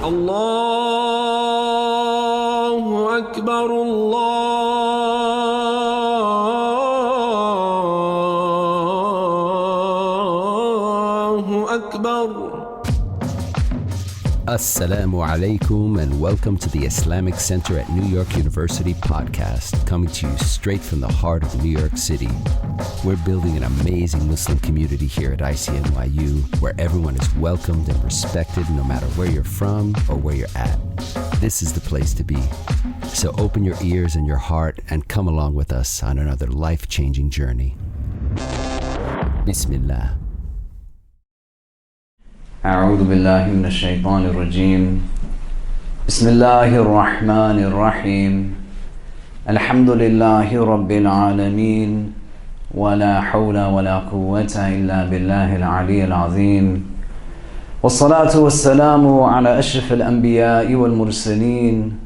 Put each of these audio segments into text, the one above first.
الله أكبر الله أكبر. Assalamu alaikum and welcome to the Islamic Center at New York University podcast, coming to you straight from the heart of New York City. We're building an amazing Muslim community here at ICNYU where everyone is welcomed and respected no matter where you're from or where you're at. This is the place to be. So open your ears and your heart and come along with us on another life-changing journey. Bismillah. أعوذ بالله من الشيطان الرجيم بسم الله الرحمن الرحيم الحمد لله رب العالمين ولا حول ولا قوة إلا بالله العلي العظيم والصلاة والسلام على أشرف الأنبياء والمرسلين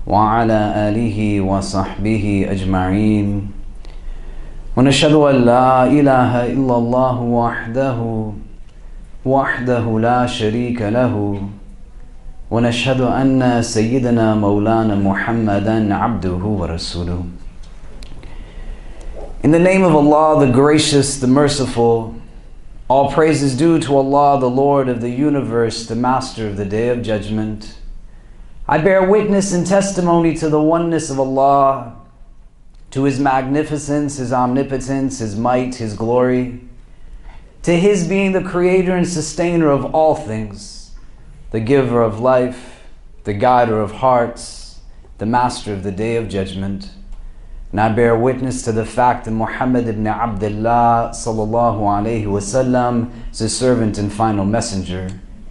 وعلى آله وصحبه أجمعين ونشهد أن لا إله إلا الله وحده لا شريك له ونشهد أن سيدنا مولانا محمدا عبده ورسوله. In the name of Allah, the gracious, the merciful, all praise is due to Allah, the Lord of the universe, the master of the day of judgment. I bear witness and testimony to the oneness of Allah, to His magnificence, His omnipotence, His might, His glory, to His being the creator and sustainer of all things, the giver of life, the guider of hearts, the master of the day of judgment. And I bear witness to the fact that Muhammad ibn Abdullah sallallahu alayhi wasallam is His servant and final messenger.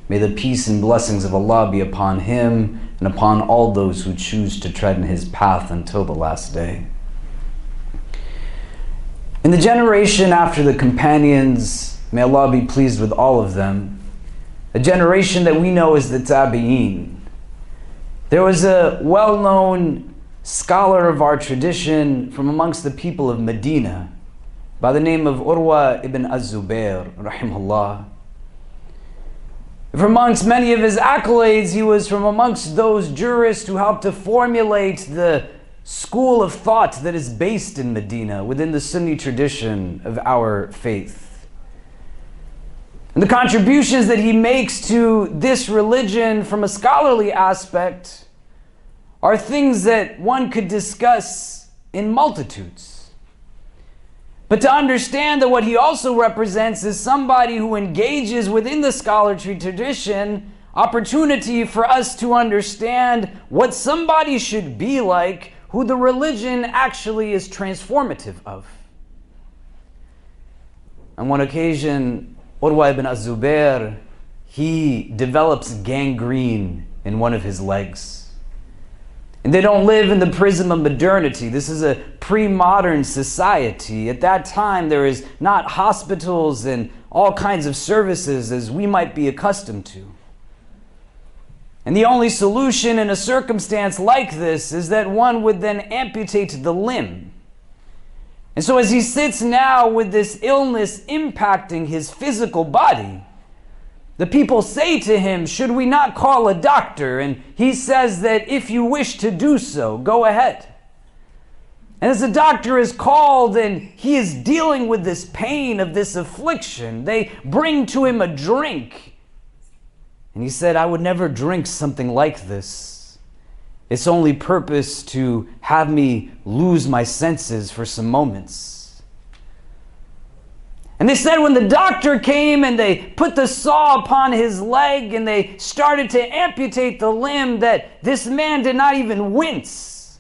May the peace and blessings of Allah be upon him and upon all those who choose to tread in his path until the last day. In the generation after the companions, may Allah be pleased with all of them, a generation that we know as the Tabi'een, there was a well-known scholar of our tradition from amongst the people of Medina by the name of Urwa ibn Az-Zubair, rahimahullah. From amongst many of his accolades, he was from amongst those jurists who helped to formulate the school of thought that is based in Medina within the Sunni tradition of our faith. And the contributions that he makes to this religion from a scholarly aspect are things that one could discuss in multitudes. But to understand that what he also represents is somebody who engages within the scholarly tradition, opportunity for us to understand what somebody should be like who the religion actually is transformative of. On one occasion, Urwa ibn Az-Zubair, he develops gangrene in one of his legs. And they don't live in the prism of modernity. This is a pre-modern society. At that time, there is not hospitals and all kinds of services as we might be accustomed to. And the only solution in a circumstance like this is that one would then amputate the limb. And so as he sits now with this illness impacting his physical body, the people say to him, should we not call a doctor? And he says that if you wish to do so, go ahead. And as the doctor is called and he is dealing with this pain of this affliction, they bring to him a drink. And he said, I would never drink something like this. Its only purpose to have me lose my senses for some moments. And they said when the doctor came and they put the saw upon his leg and they started to amputate the limb, that this man did not even wince.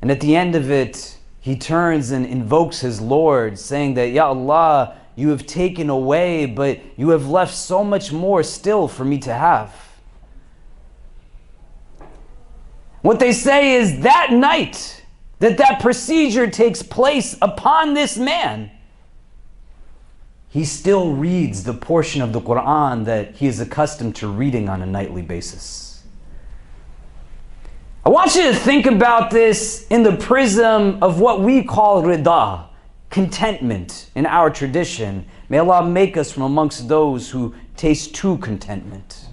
And at the end of it, he turns and invokes his Lord, saying that, Ya Allah, you have taken away, but you have left so much more still for me to have. What they say is that night that procedure takes place upon this man, he still reads the portion of the Quran that he is accustomed to reading on a nightly basis. I want you to think about this in the prism of what we call rida, contentment in our tradition. May Allah make us from amongst those who taste true contentment.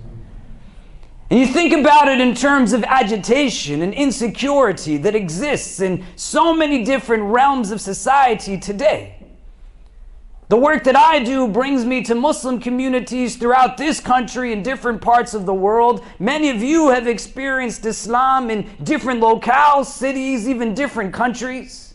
And you think about it in terms of agitation and insecurity that exists in so many different realms of society today. The work that I do brings me to Muslim communities throughout this country and different parts of the world. Many of you have experienced Islam in different locales, cities, even different countries.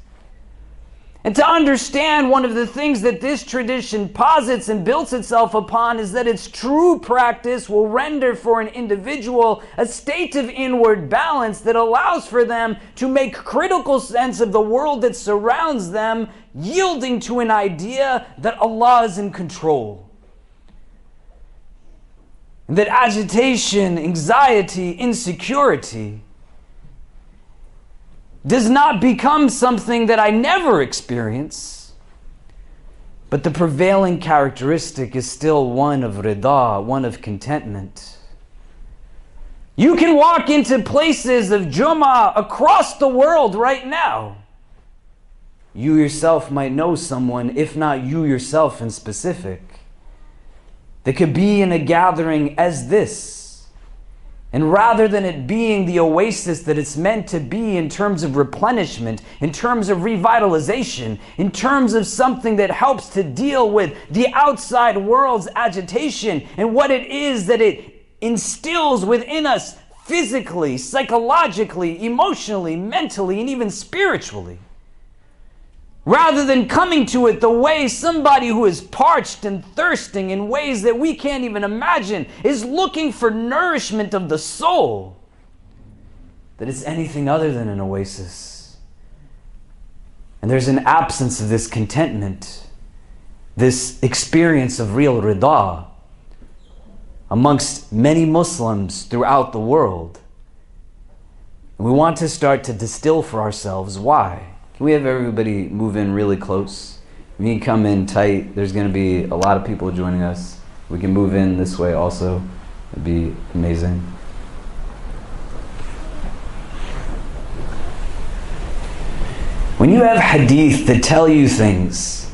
And to understand one of the things that this tradition posits and builds itself upon is that its true practice will render for an individual a state of inward balance that allows for them to make critical sense of the world that surrounds them, yielding to an idea that Allah is in control. And that agitation, anxiety, insecurity does not become something that I never experience, but the prevailing characteristic is still one of rida, one of contentment. You can walk into places of Jumu'ah across the world right now. You yourself might know someone, if not you yourself in specific, that could be in a gathering as this. And rather than it being the oasis that it's meant to be in terms of replenishment, in terms of revitalization, in terms of something that helps to deal with the outside world's agitation and what it is that it instills within us physically, psychologically, emotionally, mentally, and even spiritually. Rather than coming to it the way somebody who is parched and thirsting in ways that we can't even imagine is looking for nourishment of the soul, that it's anything other than an oasis. And there's an absence of this contentment, this experience of real rida amongst many Muslims throughout the world. And we want to start to distill for ourselves why. Can we have everybody move in really close? We can come in tight. There's going to be a lot of people joining us. We can move in this way also. It'd be amazing. When you have hadith that tell you things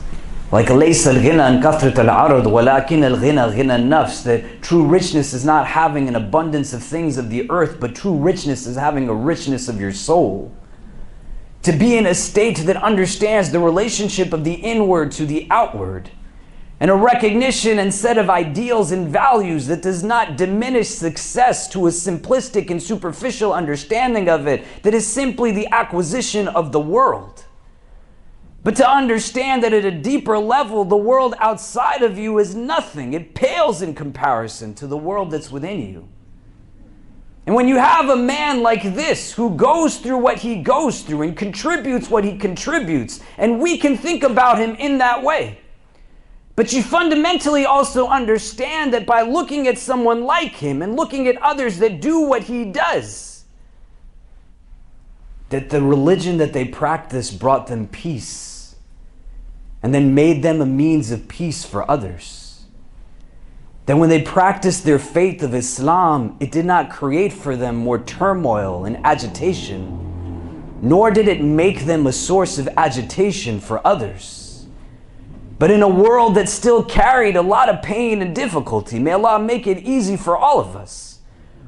like لَيْسَ الْغِنَى أَنْ كَثْرَةَ الْعَرَض وَلَكِنَ الْغِنَى غِنَى النَّفْسِ, that true richness is not having an abundance of things of the earth, but true richness is having a richness of your soul. To be in a state that understands the relationship of the inward to the outward, and a recognition and set of ideals and values that does not diminish success to a simplistic and superficial understanding of it, that is simply the acquisition of the world. But to understand that at a deeper level, the world outside of you is nothing. It pales in comparison to the world that's within you. And when you have a man like this who goes through what he goes through and contributes what he contributes, and we can think about him in that way. But you fundamentally also understand that by looking at someone like him and looking at others that do what he does, that the religion that they practice brought them peace and then made them a means of peace for others. That when they practiced their faith of Islam, it did not create for them more turmoil and agitation, nor did it make them a source of agitation for others. But in a world that still carried a lot of pain and difficulty, may Allah make it easy for all of us,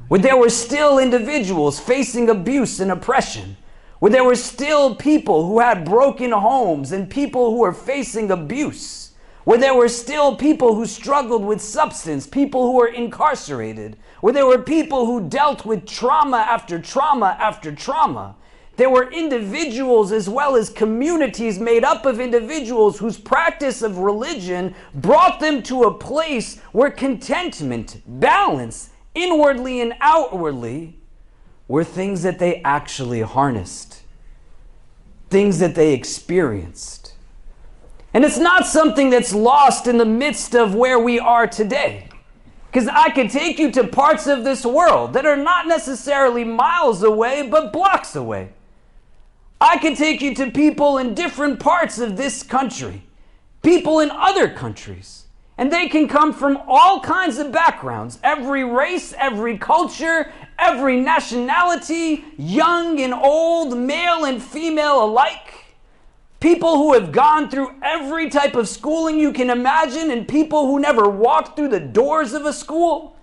where there were still individuals facing abuse and oppression, where there were still people who had broken homes and people who were facing abuse, where there were still people who struggled with substance, people who were incarcerated, where there were people who dealt with trauma after trauma after trauma. There were individuals as well as communities made up of individuals whose practice of religion brought them to a place where contentment, balance, inwardly and outwardly, were things that they actually harnessed, things that they experienced. And it's not something that's lost in the midst of where we are today. Because I could take you to parts of this world that are not necessarily miles away, but blocks away. I could take you to people in different parts of this country, people in other countries, and they can come from all kinds of backgrounds, every race, every culture, every nationality, young and old, male and female alike. People who have gone through every type of schooling you can imagine, and people who never walked through the doors of a school.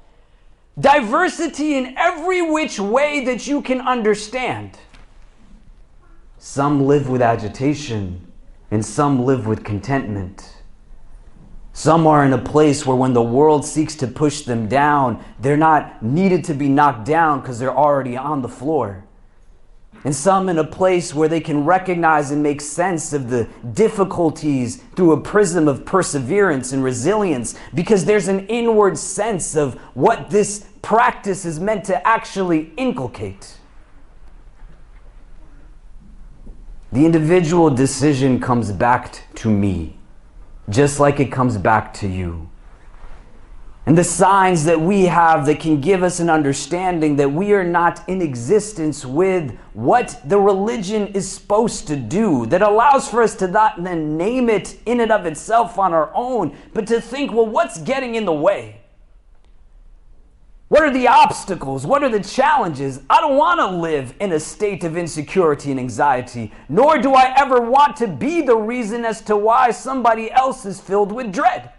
Diversity in every which way that you can understand. Some live with agitation, and some live with contentment. Some are in a place where when the world seeks to push them down, they're not needed to be knocked down because they're already on the floor. And some in a place where they can recognize and make sense of the difficulties through a prism of perseverance and resilience, because there's an inward sense of what this practice is meant to actually inculcate. The individual decision comes back to me, just like it comes back to you. And the signs that we have that can give us an understanding that we are not in existence with what the religion is supposed to do, that allows for us to not then name it in and of itself on our own, but to think, well, what's getting in the way? What are the obstacles? What are the challenges? I don't want to live in a state of insecurity and anxiety, nor do I ever want to be the reason as to why somebody else is filled with dread.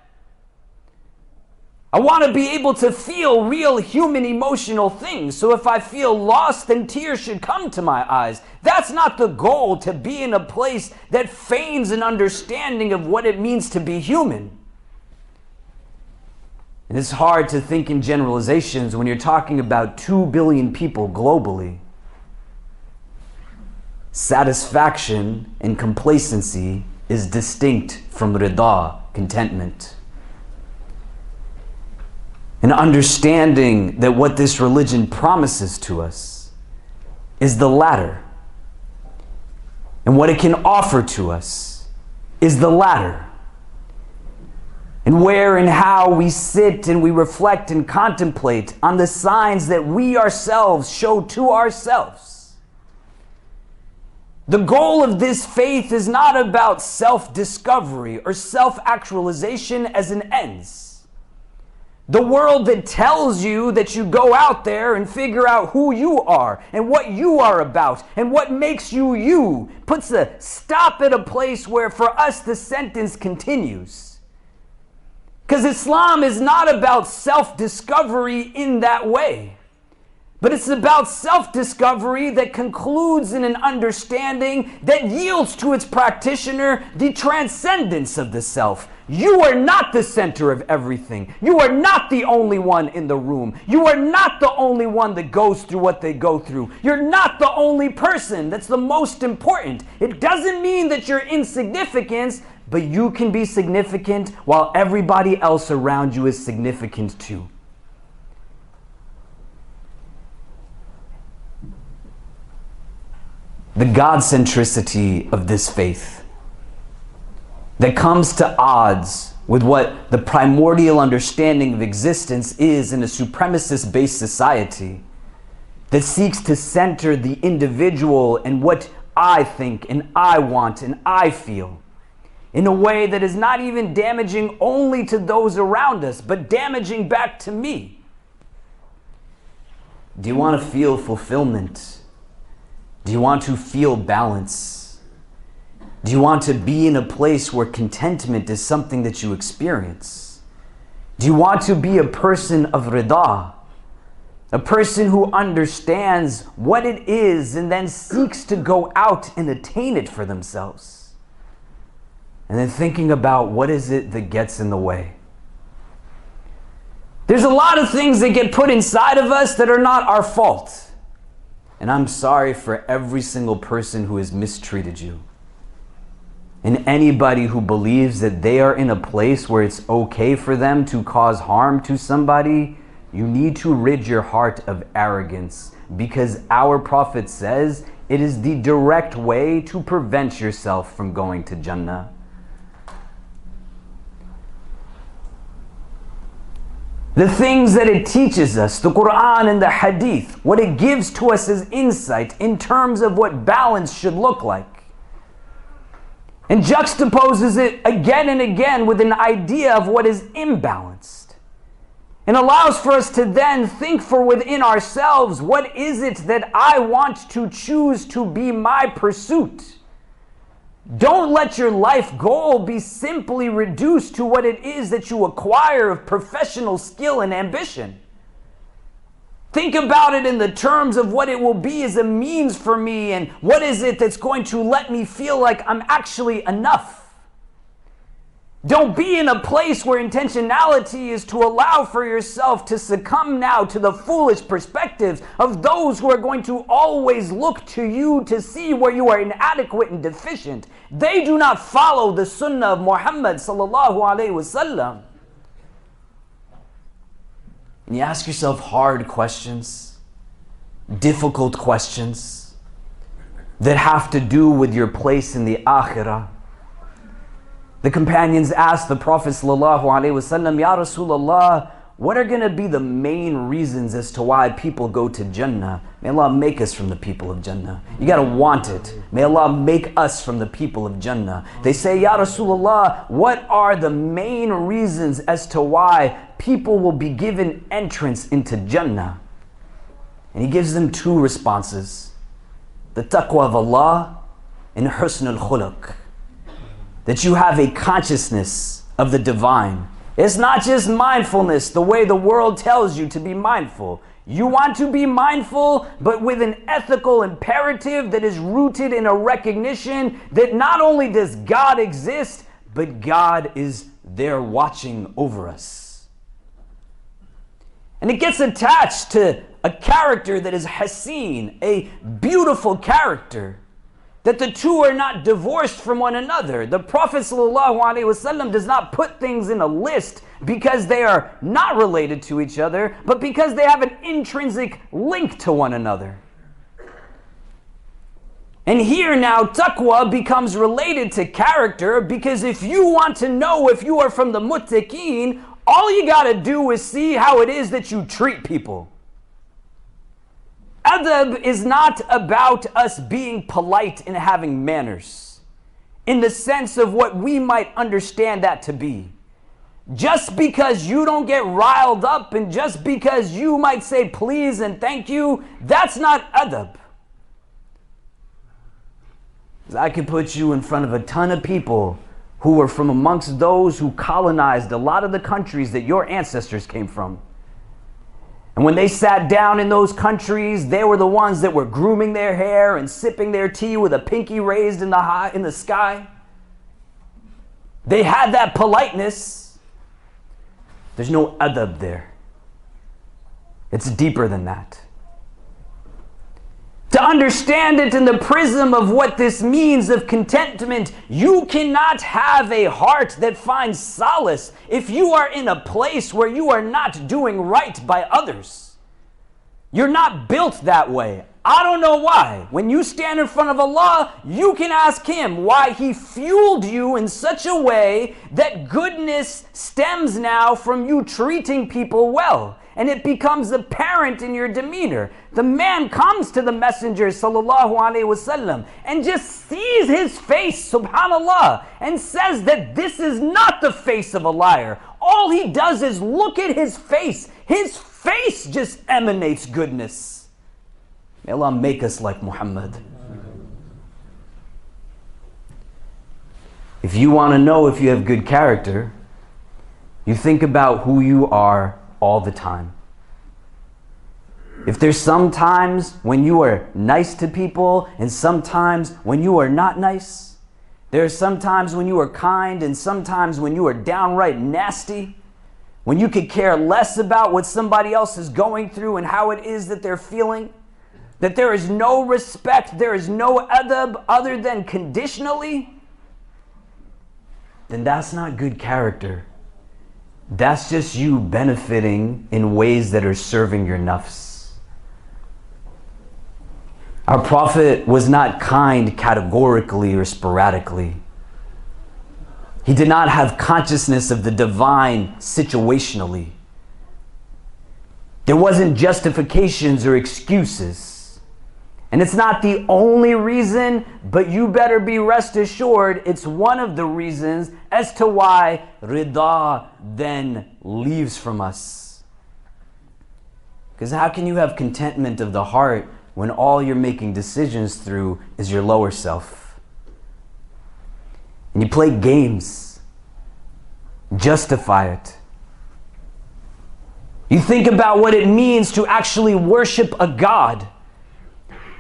I want to be able to feel real human emotional things. So if I feel lost, then tears should come to my eyes. That's not the goal, to be in a place that feigns an understanding of what it means to be human. And it's hard to think in generalizations when you're talking about 2 billion people globally. Satisfaction and complacency is distinct from rida, contentment. And understanding that what this religion promises to us is the latter. And what it can offer to us is the latter. And where and how we sit and we reflect and contemplate on the signs that we ourselves show to ourselves. The goal of this faith is not about self-discovery or self-actualization as an ends. The world that tells you that you go out there and figure out who you are and what you are about and what makes you you puts a stop at a place where for us the sentence continues. Because Islam is not about self-discovery in that way, but it's about self-discovery that concludes in an understanding that yields to its practitioner the transcendence of the self. You are not the center of everything. You are not the only one in the room. You are not the only one that goes through what they go through. You're not the only person that's the most important. It doesn't mean that you're insignificant, but you can be significant while everybody else around you is significant too. The God-centricity of this faith that comes to odds with what the primordial understanding of existence is in a supremacist-based society that seeks to center the individual and what I think and I want and I feel in a way that is not even damaging only to those around us, but damaging back to me. Do you want to feel fulfillment? Do you want to feel balance? Do you want to be in a place where contentment is something that you experience? Do you want to be a person of rida? A person who understands what it is and then seeks to go out and attain it for themselves? And then thinking about what is it that gets in the way? There's a lot of things that get put inside of us that are not our fault. And I'm sorry for every single person who has mistreated you. And anybody who believes that they are in a place where it's okay for them to cause harm to somebody, you need to rid your heart of arrogance, because our Prophet says it is the direct way to prevent yourself from going to Jannah. The things that it teaches us, the Quran and the Hadith, what it gives to us as insight in terms of what balance should look like. And juxtaposes it again and again with an idea of what is imbalanced. And allows for us to then think for within ourselves, what is it that I want to choose to be my pursuit? Don't let your life goal be simply reduced to what it is that you acquire of professional skill and ambition. Think about it in the terms of what it will be as a means for me, and what is it that's going to let me feel like I'm actually enough. Don't be in a place where intentionality is to allow for yourself to succumb now to the foolish perspectives of those who are going to always look to you to see where you are inadequate and deficient. They do not follow the sunnah of Muhammad sallallahu alaihi wasallam. And you ask yourself hard questions, difficult questions that have to do with your place in the akhirah. The companions asked the Prophet ﷺ, Ya Rasulullah, what are going to be the main reasons as to why people go to Jannah? May Allah make us from the people of Jannah. You got to want it. May Allah make us from the people of Jannah. They say, Ya Rasulullah, what are the main reasons as to why people will be given entrance into Jannah? And he gives them two responses. The taqwa of Allah and husn al-khuluq. That you have a consciousness of the divine. It's not just mindfulness the way the world tells you to be mindful. You want to be mindful, but with an ethical imperative that is rooted in a recognition that not only does God exist, but God is there watching over us. And it gets attached to a character that is hasin, a beautiful character. That the two are not divorced from one another. The Prophet ﷺ does not put things in a list because they are not related to each other, but because they have an intrinsic link to one another. And here now, taqwa becomes related to character, because if you want to know if you are from the muttaqeen, all you got to do is see how it is that you treat people. Adab is not about us being polite and having manners, in the sense of what we might understand that to be. Just because you don't get riled up and just because you might say please and thank you, that's not adab. I could put you in front of a ton of people who were from amongst those who colonized a lot of the countries that your ancestors came from. And when they sat down in those countries, they were the ones that were grooming their hair and sipping their tea with a pinky raised in the sky. They had that politeness. There's no adab there. It's deeper than that. To understand it in the prism of what this means of contentment, you cannot have a heart that finds solace if you are in a place where you are not doing right by others. You're not built that way. I don't know why. When you stand in front of Allah, you can ask Him why He fueled you in such a way that goodness stems now from you treating people well. And it becomes apparent in your demeanor. The man comes to the Messenger sallallahu alaihi wasallam and just sees his face, subhanallah, and says that this is not the face of a liar. All he does is look at his face. His face just emanates goodness. May Allah make us like Muhammad. If you want to know if you have good character, you think about who you are all the time. If there's sometimes when you are nice to people and sometimes when you are not nice, there's sometimes when you are kind and sometimes when you are downright nasty, when you could care less about what somebody else is going through and how it is that they're feeling, that there is no respect, there is no adab other than conditionally, then that's not good character. That's just you benefiting in ways that are serving your nafs. Our Prophet was not kind categorically or sporadically. He did not have consciousness of the divine situationally. There wasn't justifications or excuses. And it's not the only reason, but you better be rest assured it's one of the reasons as to why rida then leaves from us. Because how can you have contentment of the heart when all you're making decisions through is your lower self? and you play games, justify it. You think about what it means to actually worship a God,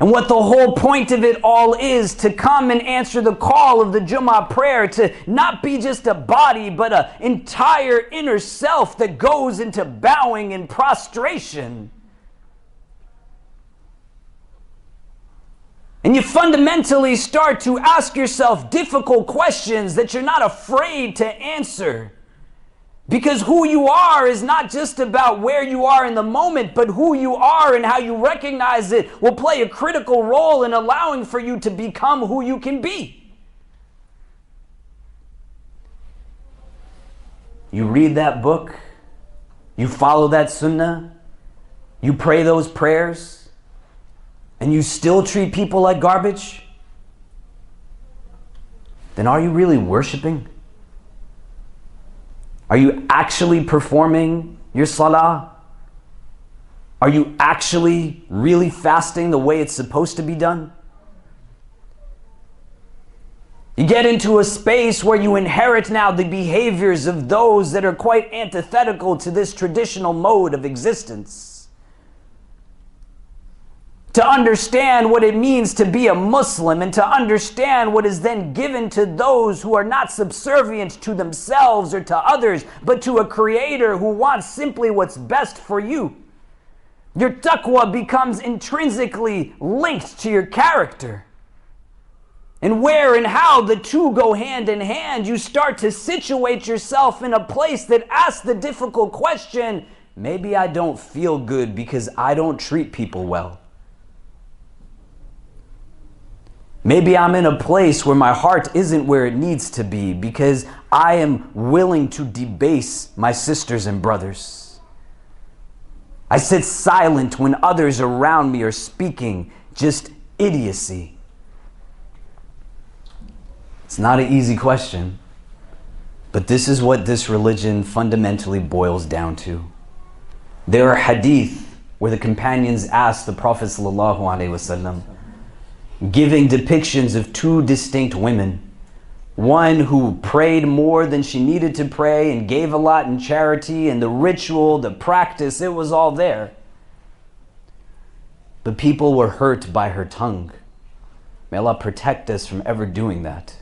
and what the whole point of it all is, to come and answer the call of the Jumu'ah prayer, to not be just a body, but an entire inner self that goes into bowing and prostration. And you fundamentally start to ask yourself difficult questions that you're not afraid to answer. Because who you are is not just about where you are in the moment, but who you are and how you recognize it will play a critical role in allowing for you to become who you can be. You read that book, you follow that sunnah, you pray those prayers, and you still treat people like garbage, then are you really worshiping? Are you actually performing your salah? Are you actually really fasting the way it's supposed to be done? You get into a space where you inherit now the behaviors of those that are quite antithetical to this traditional mode of existence. To understand what it means to be a Muslim, and to understand what is then given to those who are not subservient to themselves or to others, but to a creator who wants simply what's best for you. Your taqwa becomes intrinsically linked to your character. And where and how the two go hand in hand, you start to situate yourself in a place that asks the difficult question, maybe I don't feel good because I don't treat people well. Maybe I'm in a place where my heart isn't where it needs to be because I am willing to debase my sisters and brothers. I sit silent when others around me are speaking just idiocy. It's not an easy question, but this is what this religion fundamentally boils down to. There are hadith where the companions asked the Prophet ﷺ, giving depictions of two distinct women. One who prayed more than she needed to pray and gave a lot in charity, and the ritual, the practice, it was all there. But people were hurt by her tongue. May Allah protect us from ever doing that.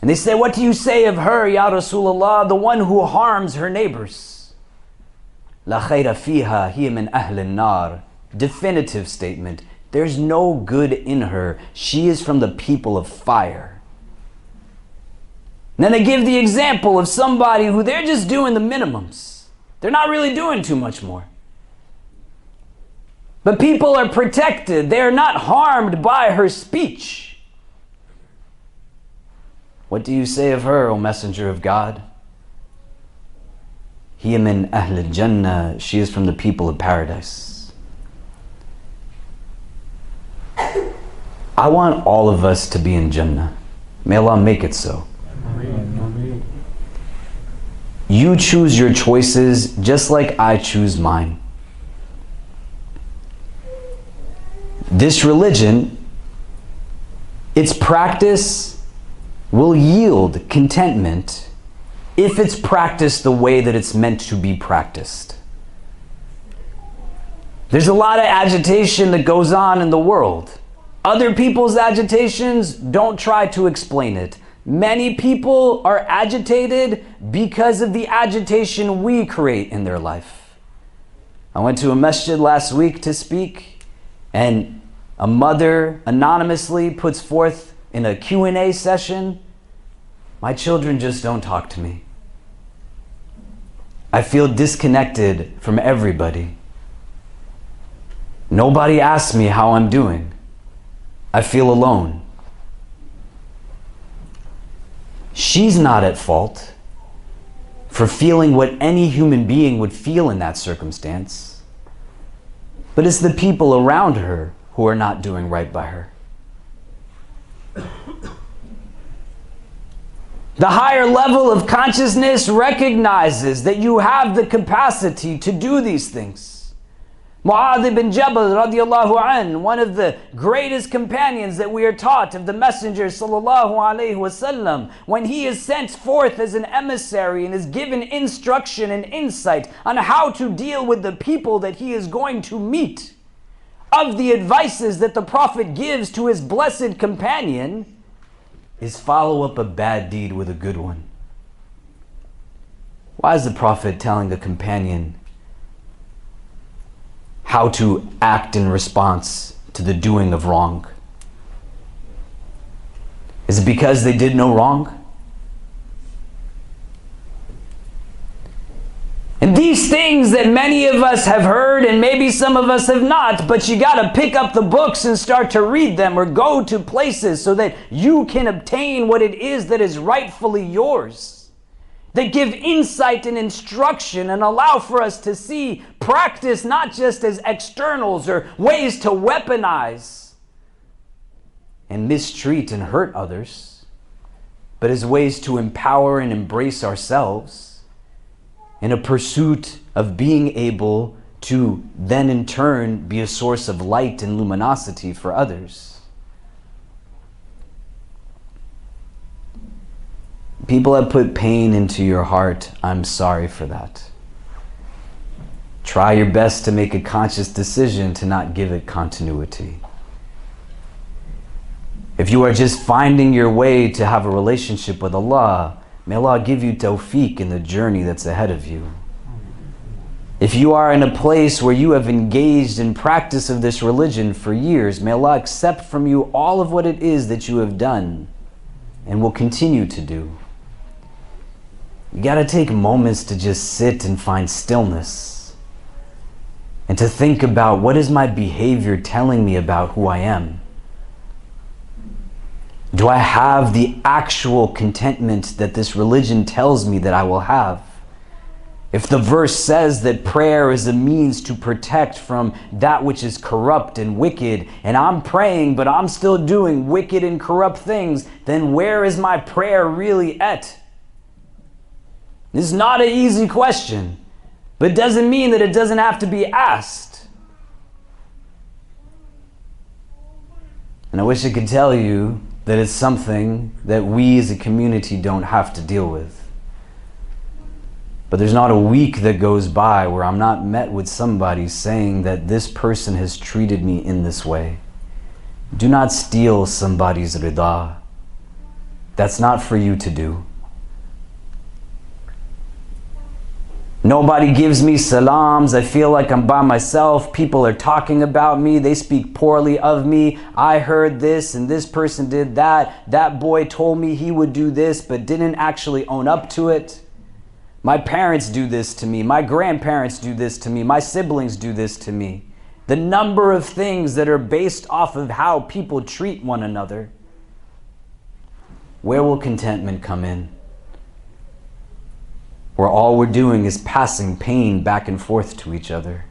And they say, what do you say of her, Ya Rasulullah, the one who harms her neighbors? La khayra fiha hiya min ahl an-nar. Definitive statement. There's no good in her. She is from the people of fire. And then they give the example of somebody who they're just doing the minimums. They're not really doing too much more. But people are protected. They are not harmed by her speech. What do you say of her, O Messenger of God? Hiya min ahl al-jannah. She is from the people of paradise. I want all of us to be in Jannah. May Allah make it so. You choose your choices just like I choose mine. This religion, its practice will yield contentment if it's practiced the way that it's meant to be practiced. There's a lot of agitation that goes on in the world. Other people's agitations, don't try to explain it. Many people are agitated because of the agitation we create in their life. I went to a masjid last week to speak, and a mother anonymously puts forth in a Q&A session, my children just don't talk to me. I feel disconnected from everybody. Nobody asks me how I'm doing. I feel alone. She's not at fault for feeling what any human being would feel in that circumstance, but it's the people around her who are not doing right by her. The higher level of consciousness recognizes that you have the capacity to do these things. Mu'adh ibn Jabal radiallahu an, one of the greatest companions that we are taught of the Messenger sallallahu alaihi wasallam, when he is sent forth as an emissary and is given instruction and insight on how to deal with the people that he is going to meet, of the advices that the Prophet gives to his blessed companion is follow up a bad deed with a good one. Why is the Prophet telling the companion how to act in response to the doing of wrong? Is it because they did no wrong? And these things that many of us have heard and maybe some of us have not, but you got to pick up the books and start to read them or go to places so that you can obtain what it is that is rightfully yours. That give insight and instruction and allow for us to see practice not just as externals or ways to weaponize and mistreat and hurt others, but as ways to empower and embrace ourselves in a pursuit of being able to then in turn be a source of light and luminosity for others. People have put pain into your heart. I'm sorry for that. Try your best to make a conscious decision to not give it continuity. If you are just finding your way to have a relationship with Allah, may Allah give you tawfiq in the journey that's ahead of you. If you are in a place where you have engaged in practice of this religion for years, may Allah accept from you all of what it is that you have done and will continue to do. You got to take moments to just sit and find stillness and to think about, what is my behavior telling me about who I am? Do I have the actual contentment that this religion tells me that I will have? If the verse says that prayer is a means to protect from that which is corrupt and wicked, and I'm praying but I'm still doing wicked and corrupt things, then where is my prayer really at? This is not an easy question, but it doesn't mean that it doesn't have to be asked. And I wish I could tell you that it's something that we as a community don't have to deal with. But there's not a week that goes by where I'm not met with somebody saying that this person has treated me in this way. Do not steal somebody's rida. That's not for you to do. Nobody gives me salams. I feel like I'm by myself. People are talking about me. They speak poorly of me. I heard this and this person did that. That boy told me he would do this but didn't actually own up to it. My parents do this to me. My grandparents do this to me. My siblings do this to me. The number of things that are based off of how people treat one another. Where will contentment come in? Where all we're doing is passing pain back and forth to each other.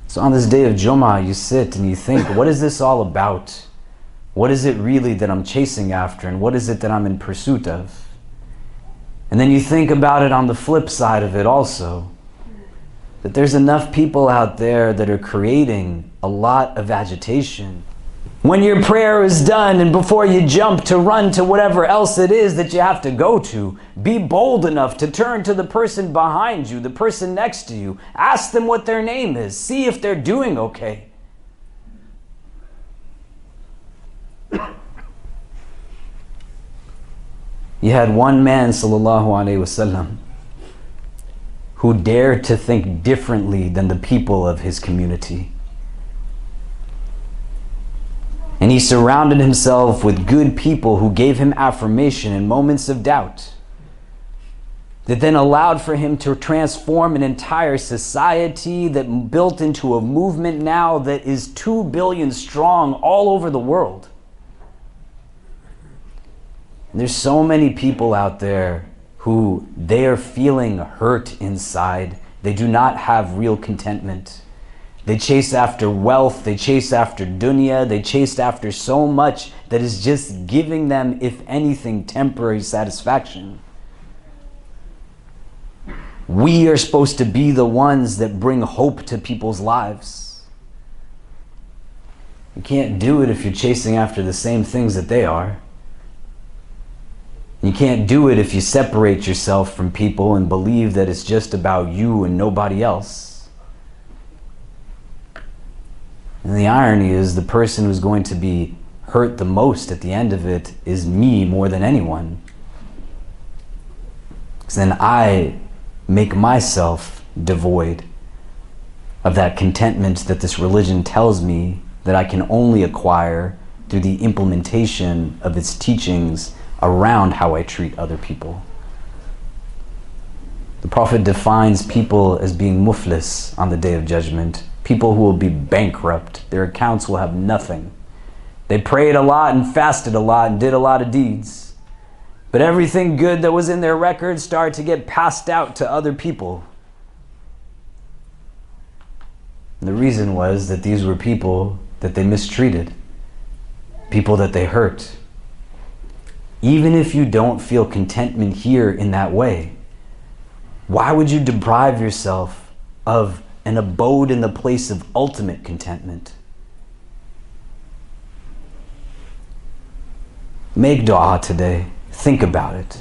So on this day of Jumu'ah, you sit and you think, what is this all about? What is it really that I'm chasing after, and what is it that I'm in pursuit of? And then you think about it on the flip side of it also, that there's enough people out there that are creating a lot of agitation. When your prayer is done and before you jump to run to whatever else it is that you have to go to, be bold enough to turn to the person behind you, the person next to you, ask them what their name is, see if they're doing okay. You had one man, sallallahu alaihi wasallam, who dared to think differently than the people of his community. And he surrounded himself with good people who gave him affirmation in moments of doubt, that then allowed for him to transform an entire society that built into a movement now that is 2 billion strong all over the world. And there's so many people out there who they are feeling hurt inside. They do not have real contentment. They chase after wealth, they chase after dunya, they chase after so much that is just giving them, if anything, temporary satisfaction. We are supposed to be the ones that bring hope to people's lives. You can't do it if you're chasing after the same things that they are. You can't do it if you separate yourself from people and believe that it's just about you and nobody else. And the irony is the person who's going to be hurt the most at the end of it is me more than anyone. Because then I make myself devoid of that contentment that this religion tells me that I can only acquire through the implementation of its teachings around how I treat other people. The Prophet defines people as being muflis on the Day of Judgment, people who will be bankrupt. Their accounts will have nothing. They prayed a lot and fasted a lot and did a lot of deeds, but everything good that was in their records started to get passed out to other people. And the reason was that these were people that they mistreated, people that they hurt. Even if you don't feel contentment here in that way, why would you deprive yourself of an abode in the place of ultimate contentment? Make dua today. Think about it.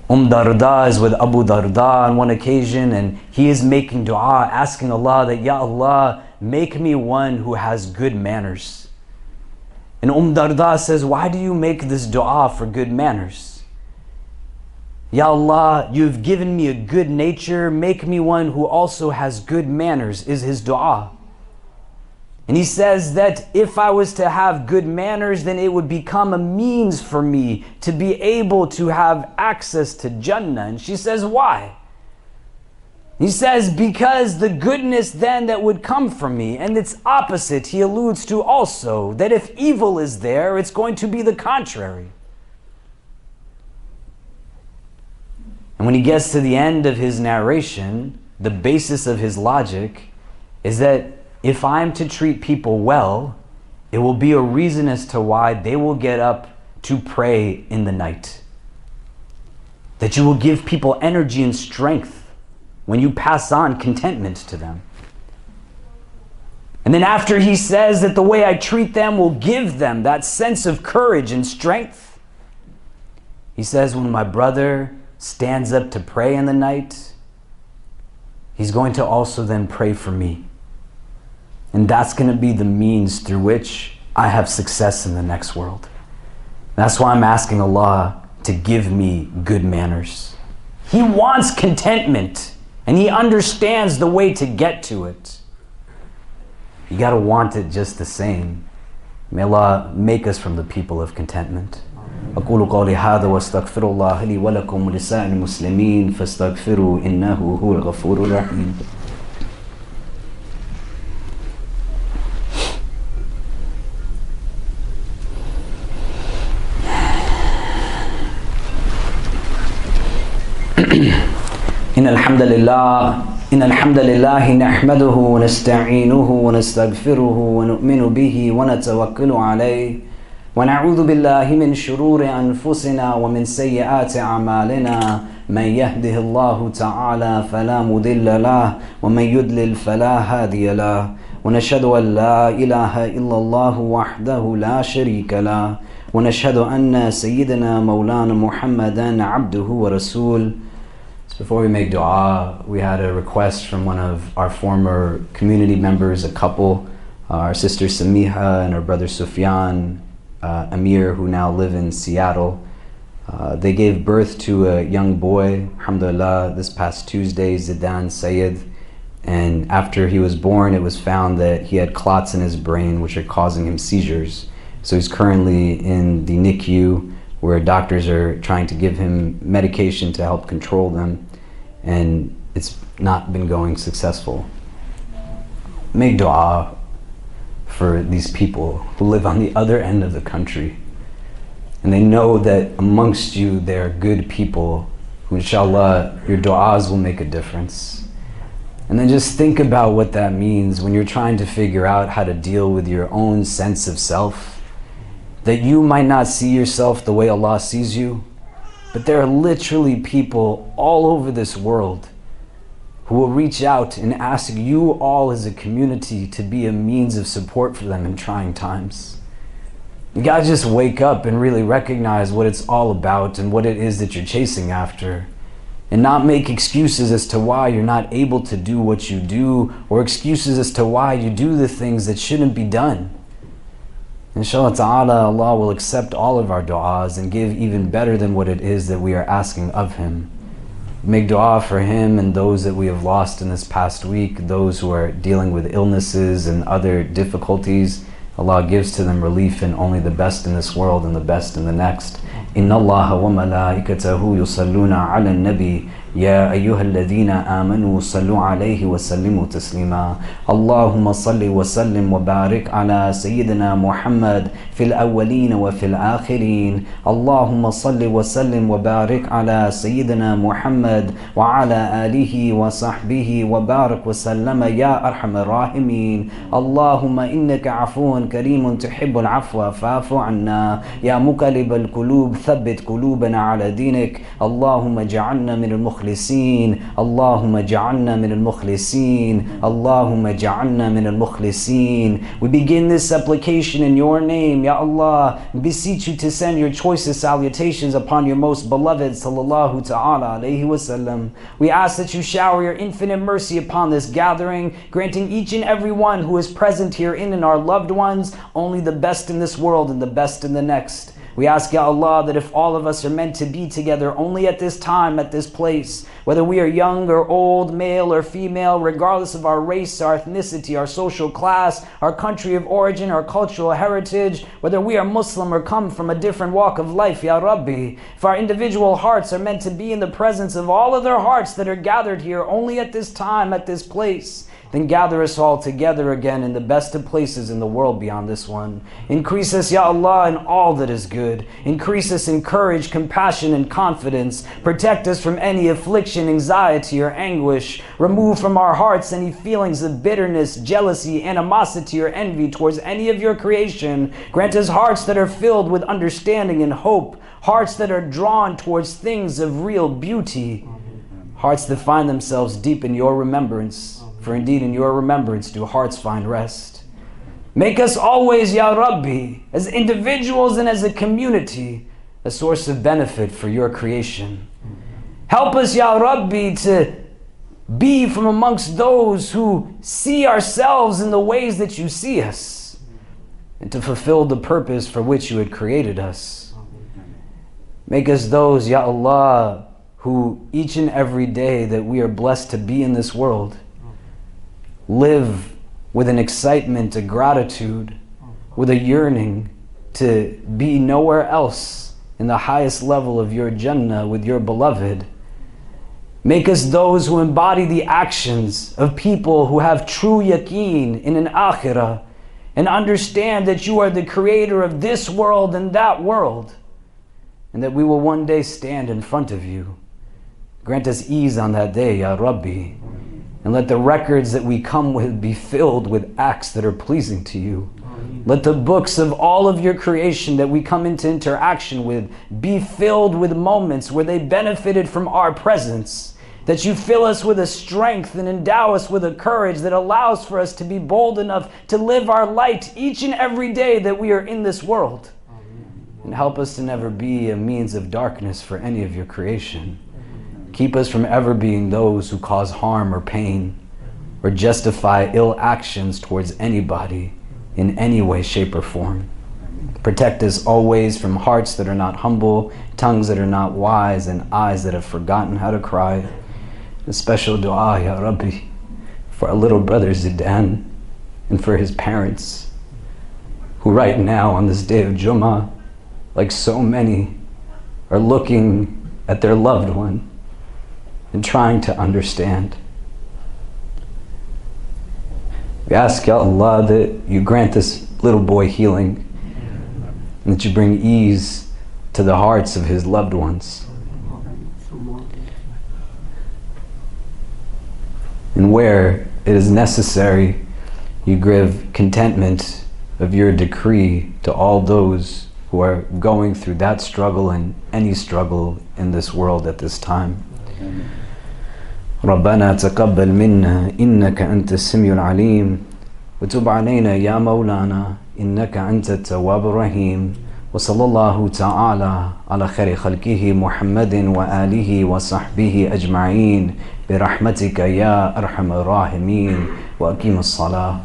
Darda is with Abu Darda on one occasion, and he is making dua, asking Allah that, Ya Allah, make me one who has good manners. And Darda says, why do you make this dua for good manners? Ya Allah, you've given me a good nature, make me one who also has good manners, is his dua. And he says that if I was to have good manners, then it would become a means for me to be able to have access to Jannah. And she says, why? He says, because the goodness then that would come from me, and its opposite, he alludes to also, that if evil is there, it's going to be the contrary. And when he gets to the end of his narration, the basis of his logic is that if I'm to treat people well, it will be a reason as to why they will get up to pray in the night. That you will give people energy and strength when you pass on contentment to them. And then after he says that the way I treat them will give them that sense of courage and strength, he says when my brother stands up to pray in the night, he's going to also then pray for me. And that's going to be the means through which I have success in the next world. That's why I'm asking Allah to give me good manners. He wants contentment, and He understands the way to get to it. You got to want it just the same. May Allah make us from the people of contentment. أقول قولي هذا واستغفر الله لي ولكم ولسائر المسلمين فاستغفروا إنه هو الغفور الرحيم. إن الحمد لله نحمده ونستعينه ونستغفره ونؤمن به ونتوكل عليه ونعوذ بالله من شرور أنفسنا ومن سيئات أعمالنا من يهده الله تعالى فلا مضل له ومن يضلل فلا هادي له ونشهد أن لا إله إلا الله وحده لا شريك له ونشهد أن سيدنا مولانا محمدا عبده ورسوله. Before we make dua, we had a request from one of our former community members, a couple, our sister Samiha and her brother Sufyan Amir, who now live in Seattle. They gave birth to a young boy, alhamdulillah, this past Tuesday, Zidan Sayed. And after he was born, it was found that he had clots in his brain which are causing him seizures. So he's currently in the NICU, where doctors are trying to give him medication to help control them, and it's not been going successful. Make dua for these people who live on the other end of the country, and they know that amongst you there are good people who, inshallah, your du'as will make a difference. And then just think about what that means when you're trying to figure out how to deal with your own sense of self, that you might not see yourself the way Allah sees you, But there are literally people all over this world who will reach out and ask you all as a community to be a means of support for them in trying times. You gotta just wake up and really recognize what it's all about and what it is that you're chasing after, and not make excuses as to why you're not able to do what you do, or excuses as to why you do the things that shouldn't be done. Inshallah ta'ala, Allah will accept all of our du'as and give even better than what it is that we are asking of Him. Make dua for him and those that we have lost in this past week, those who are dealing with illnesses and other difficulties. Allah gives to them relief in only the best in this world and the best in the next. Inna Allaha wa malaikatahu yusalluna ala nabi ya ayyuha alladhina amanu sallu alayhi wa sallimu taslima. Allahumma salli wa sallim wa barik ala sayyidina Muhammad fil awwalin wa fil akhirin. Allahumma salli wa sallim wa barik ala sayyidina Muhammad wa ala alihi wa sahbihi wa barik wa sallama ya arhamar rahimin. Allahumma innaka afuun kareemun tuhibbul afwa fa'fu anna ya muqallibal qulub thabbit qulubana ala dinik. Allahumma ja'alna min al-mukhlisin. Allahumma ja'alna min al-mukhlisin. Allahumma ja'alna min al-mukhlisin. We begin this supplication in your name, Ya Allah. We beseech you to send your choicest salutations upon your most beloved sallallahu ta'ala alayhi wa sallam. We ask that you shower your infinite mercy upon this gathering, granting each and every one who is present herein and our loved ones only the best in this world and the best in the next. We ask, Ya Allah, that if all of us are meant to be together only at this time, at this place, whether we are young or old, male or female, regardless of our race, our ethnicity, our social class, our country of origin, our cultural heritage, whether we are Muslim or come from a different walk of life, Ya Rabbi, if our individual hearts are meant to be in the presence of all other hearts that are gathered here only at this time, at this place, then gather us all together again in the best of places in the world beyond this one. Increase us, Ya Allah, in all that is good. Increase us in courage, compassion, and confidence. Protect us from any affliction, anxiety, or anguish. Remove from our hearts any feelings of bitterness, jealousy, animosity, or envy towards any of your creation. Grant us hearts that are filled with understanding and hope. Hearts that are drawn towards things of real beauty. Hearts that find themselves deep in your remembrance. For indeed in your remembrance do hearts find rest. Make us always, Ya Rabbi, as individuals and as a community, a source of benefit for your creation. Help us, Ya Rabbi, to be from amongst those who see ourselves in the ways that you see us, and to fulfill the purpose for which you had created us. Make us those, Ya Allah, who each and every day that we are blessed to be in this world, live with an excitement, a gratitude, with a yearning to be nowhere else in the highest level of your Jannah with your beloved. Make us those who embody the actions of people who have true yaqeen in an akhirah and understand that you are the creator of this world and that world, and that we will one day stand in front of you. Grant us ease on that day, Ya Rabbi. And let the records that we come with be filled with acts that are pleasing to you. Let the books of all of your creation that we come into interaction with be filled with moments where they benefited from our presence. That you fill us with a strength and endow us with a courage that allows for us to be bold enough to live our light each and every day that we are in this world. And help us to never be a means of darkness for any of your creation. Keep us from ever being those who cause harm or pain or justify ill actions towards anybody in any way, shape, or form. Protect us always from hearts that are not humble, tongues that are not wise, and eyes that have forgotten how to cry. A special dua, Ya Rabbi, for our little brother Zidan and for his parents, who right now on this day of Jumu'ah, like so many, are looking at their loved one and trying to understand. We ask, Ya Allah, that you grant this little boy healing and that you bring ease to the hearts of his loved ones. And where it is necessary, you give contentment of your decree to all those who are going through that struggle and any struggle in this world at this time. ربنا تقبل منا إنك أنت السميع العليم وتب علينا يا مولانا إنك أنت التواب الرحيم وصلى الله تعالى على خير خلقه محمد وآله وصحبه أجمعين برحمتك يا أرحم الراحمين وأقيم الصلاة.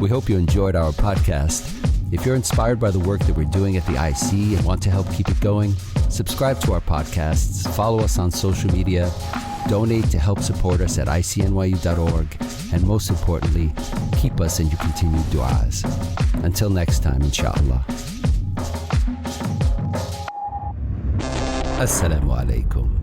We hope you enjoyed our podcast. If you're inspired by the work that we're doing at the IC and want to help keep it going, subscribe to our podcasts, follow us on social media, donate to help support us at ICNYU.org, and most importantly, keep us in your continued du'as. Until next time, inshallah. Assalamu alaikum.